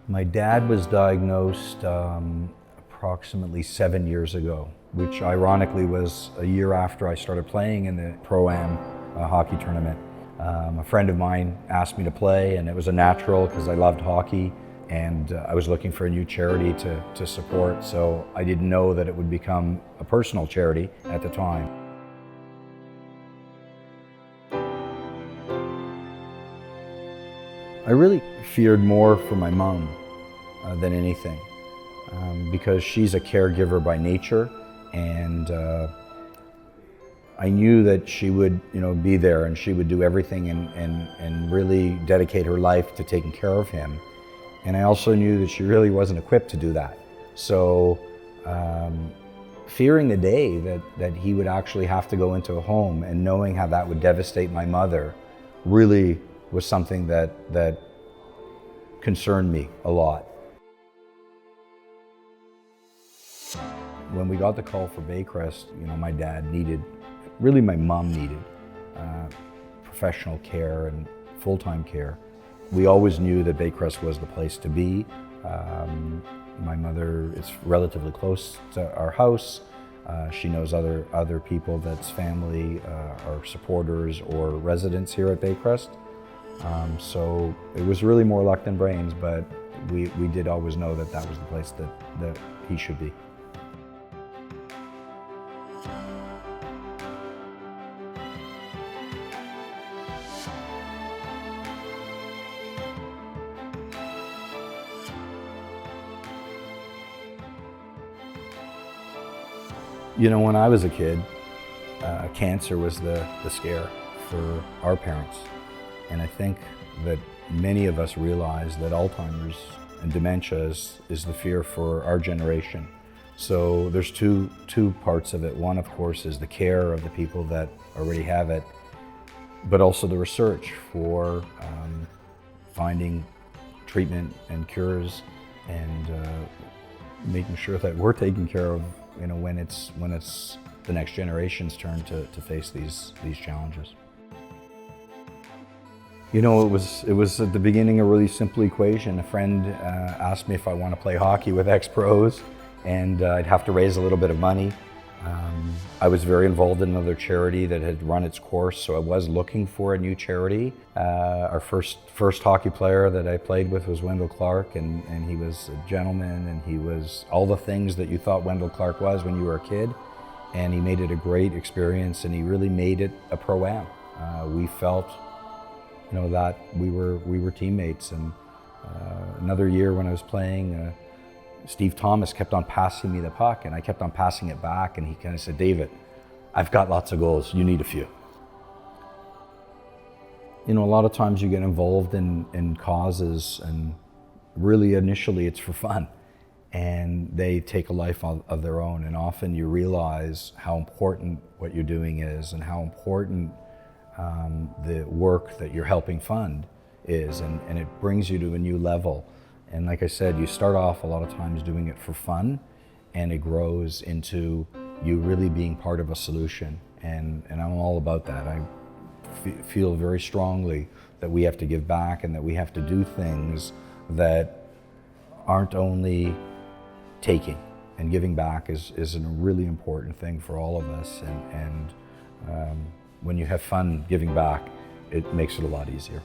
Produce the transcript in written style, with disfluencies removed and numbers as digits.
My dad was diagnosed approximately 7 years ago, which ironically was a year after I started playing in the Pro-Am hockey tournament. A friend of mine asked me to play, and it was a natural because I loved hockey, and I was looking for a new charity to support, so I didn't know that it would become a personal charity at the time. I really feared more for my mom than anything, because she's a caregiver by nature, and I knew that she would, be there, and she would do everything and really dedicate her life to taking care of him. And I also knew that she really wasn't equipped to do that. So fearing the day that he would actually have to go into a home and knowing how that would devastate my mother really was something that concerned me a lot. When we got the call for Baycrest, my dad needed, really my mom needed, professional care and full-time care. We always knew that Baycrest was the place to be. My mother is relatively close to our house. She knows other people that's family or supporters or residents here at Baycrest. So it was really more luck than brains, but we did always know that that was the place that he should be. When I was a kid, cancer was the scare for our parents. And I think that many of us realize that Alzheimer's and dementia is the fear for our generation. So there's two parts of it. One, of course, is the care of the people that already have it, but also the research for finding treatment and cures, and making sure that we're taken care of when it's the next generation's turn to face these challenges. It was at the beginning a really simple equation. A friend asked me if I want to play hockey with ex-pros, and I'd have to raise a little bit of money. I was very involved in another charity that had run its course, so I was looking for a new charity. Our first hockey player that I played with was Wendell Clark, and he was a gentleman, and he was all the things that you thought Wendell Clark was when you were a kid, and he made it a great experience, and he really made it a Pro-Am. We felt that we were teammates, and another year when I was playing, Steve Thomas kept on passing me the puck, and I kept on passing it back, and he kind of said, "David, I've got lots of goals, you need a few." A lot of times you get involved in causes, and really initially it's for fun, and they take a life of their own, and often you realize how important what you're doing is, and how important the work that you're helping fund is, and it brings you to a new level. And like I said, you start off a lot of times doing it for fun, and it grows into you really being part of a solution. And I'm all about that. I feel very strongly that we have to give back, and that we have to do things that aren't only taking. And giving back is a really important thing for all of us. And when you have fun giving back, it makes it a lot easier.